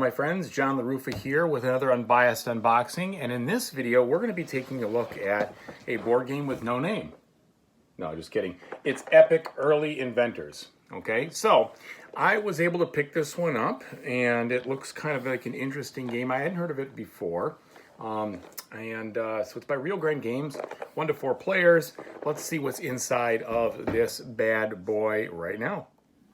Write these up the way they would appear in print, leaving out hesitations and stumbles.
my friends, John LaRuffa here with another Unbiased unboxing, and in this video we're going to be taking a look at a board game with no name. No, just kidding. It's Epoch Early Inventors. Okay, so I was able to pick this one up, and it looks kind of like an interesting game. I hadn't heard of it before. So it's by Real Grind Games, 1 to 4 players. Let's see what's inside of this bad boy right now.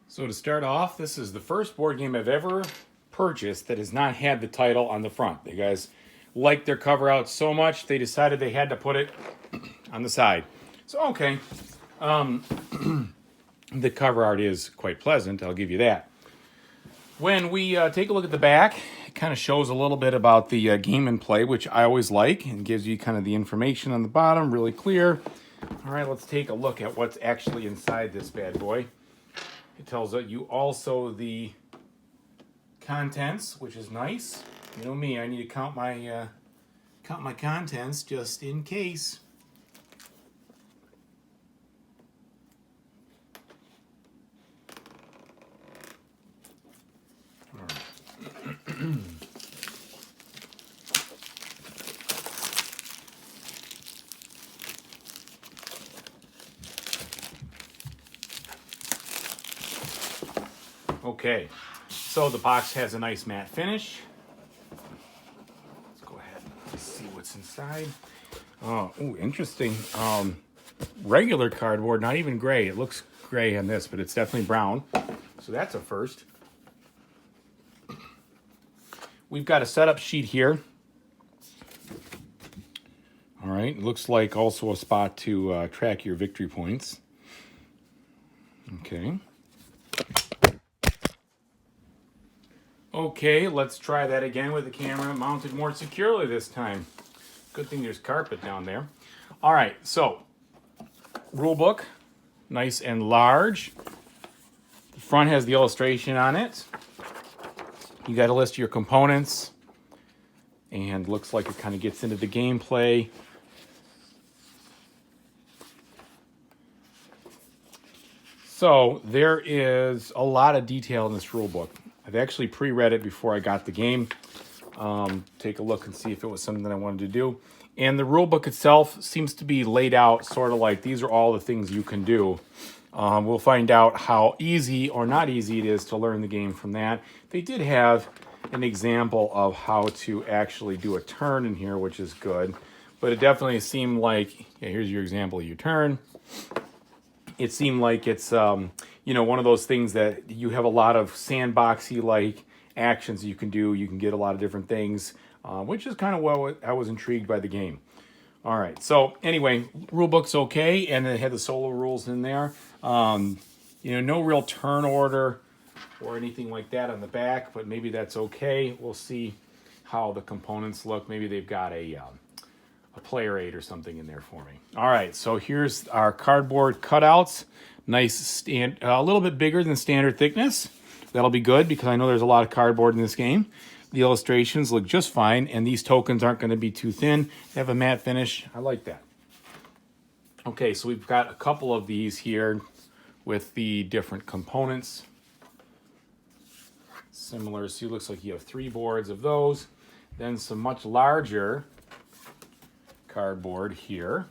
So to start off, this is the first board game I've ever purchased that has not had the title on the front. The guys liked their cover out so much, they decided they had to put it on the side. So, okay. The cover art is quite pleasant, I'll give you that. When we take a look at the back, it kind of shows a little bit about the game and play, which I always like, and gives you kind of the information on the bottom, really clear. All right, let's take a look at what's actually inside this bad boy. It tells you also the contents, which is nice. You know me, I need to count my contents just in case. All right. Okay, so the box has a nice matte finish. Let's go ahead and see what's inside. Oh, ooh, interesting. Regular cardboard, not even gray. It looks gray on this, but it's definitely brown. So that's a first. We've got a setup sheet here. All right, it looks like also a spot to track your victory points. Okay. Okay, let's try that again with the camera mounted more securely this time. Good thing there's carpet down there. All right, so rule book, nice and large. The front has the illustration on it. You got a list of your components, and looks like it kind of gets into the gameplay. So there is a lot of detail in this rule book. I've actually pre-read it before I got the game. Take a look and see if it was something that I wanted to do. And the rule book itself seems to be laid out sort of like these are all the things you can do. We'll find out how easy or not easy it is to learn the game from that. They did have an example of how to actually do a turn in here, which is good. But it definitely seemed like, yeah, here's your example of your turn. It seemed like it's, you know, one of those things that you have a lot of sandboxy-like actions you can do. You can get a lot of different things, which is kind of what I was intrigued by the game. All right, so anyway, rule book's okay, and it had the solo rules in there. You know, no real turn order or anything like that on the back, but maybe that's okay. We'll see how the components look. Maybe they've got a player aid or something in there for me. All right, so here's our cardboard cutouts. Nice, a little bit bigger than standard thickness. That'll be good because I know there's a lot of cardboard in this game. The illustrations look just fine, and these tokens aren't going to be too thin. They have a matte finish. I like that. Okay, so we've got a couple of these here with the different components. Similar, so it looks like you have 3 boards of those. Then some much larger cardboard here.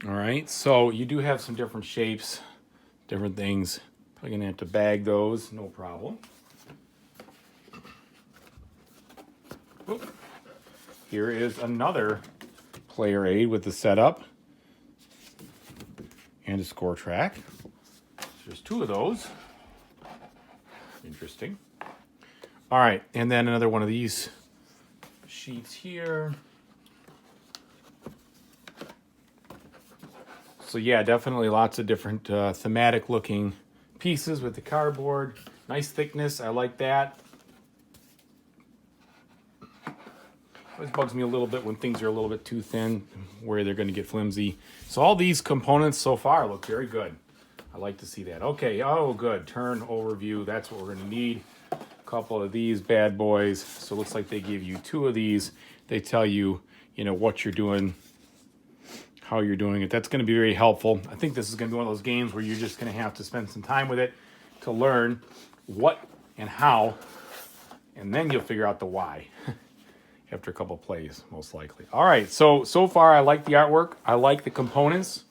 All right, so you do have some different shapes, different things. Probably gonna have to bag those, no problem. Oop. Here is another player aid with the setup and a score track. There's 2 of those. Interesting. All right, and then another one of these sheets here. So yeah, definitely lots of different thematic looking pieces with the cardboard. Nice thickness, I like that. Always bugs me a little bit when things are a little bit too thin, where they're going to get flimsy. So all these components so far look very good. I like to see that. Okay, oh good, turn overview, that's what we're going to need. A couple of these bad boys. So it looks like they give you 2 of these. They tell you, you know, what you're doing, how you're doing it. That's going to be very helpful. I think this is going to be one of those games where you're just going to have to spend some time with it to learn what and how, and then you'll figure out the why after a couple of plays, most likely. All right, so far I like the artwork. I like the components.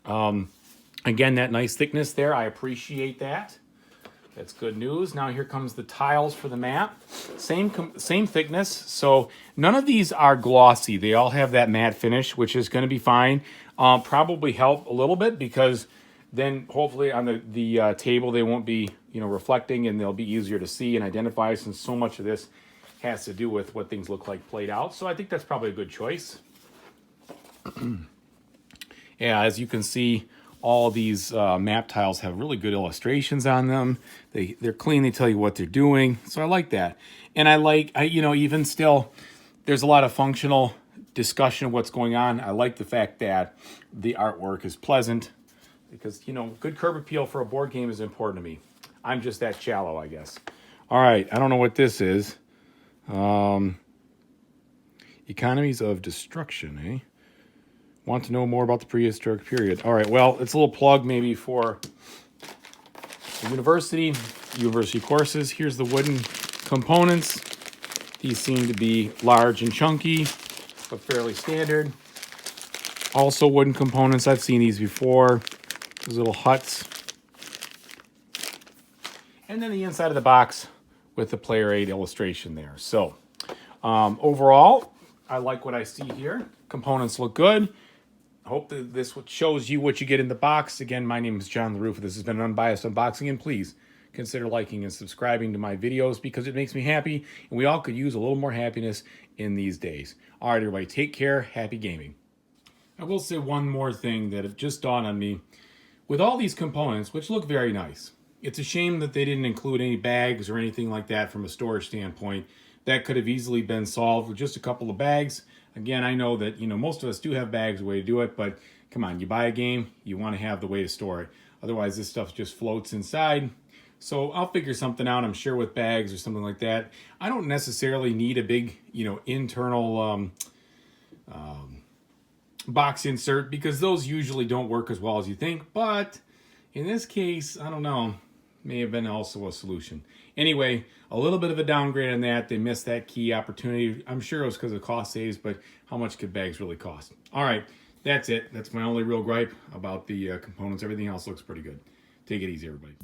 Again, that nice thickness there, I appreciate that. That's good news. Now here comes the tiles for the map. Same thickness. So none of these are glossy. They all have that matte finish, which is going to be fine. Probably help a little bit because then hopefully on the table they won't be reflecting, and they'll be easier to see and identify, since so much of this has to do with what things look like played out. So I think that's probably a good choice. Yeah, as you can see, all these map tiles have really good illustrations on them. They're clean. They tell you what they're doing. So I like that. And I like, even still, there's a lot of functional discussion of what's going on. I like the fact that the artwork is pleasant because, good curb appeal for a board game is important to me. I'm just that shallow, I guess. All right. I don't know what this is. Economies of Destruction, eh? Want to know more about the prehistoric period. All right, well, it's a little plug maybe for the university courses. Here's the wooden components. These seem to be large and chunky, but fairly standard. Also wooden components. I've seen these before. Those little huts. And then the inside of the box with the player aid illustration there. So overall, I like what I see here. Components look good. I hope that this shows you what you get in the box. Again, my name is John LaRuffa. This has been an Unbiased Unboxing, and please consider liking and subscribing to my videos because it makes me happy, and we all could use a little more happiness in these days. All right, everybody, take care. Happy gaming. I will say one more thing that it just dawned on me. With all these components, which look very nice, it's a shame that they didn't include any bags or anything like that from a storage standpoint. That could have easily been solved with just a couple of bags. Again, I know that, most of us do have bags, a way to do it, but come on, you buy a game, you want to have the way to store it. Otherwise, this stuff just floats inside. So I'll figure something out, I'm sure, with bags or something like that. I don't necessarily need a big, internal box insert because those usually don't work as well as you think. But in this case, I don't know, may have been also a solution. Anyway, a little bit of a downgrade on that. They missed that key opportunity. I'm sure it was because of cost saves, but how much could bags really cost? All right, that's it. That's my only real gripe about the components. Everything else looks pretty good. Take it easy, everybody.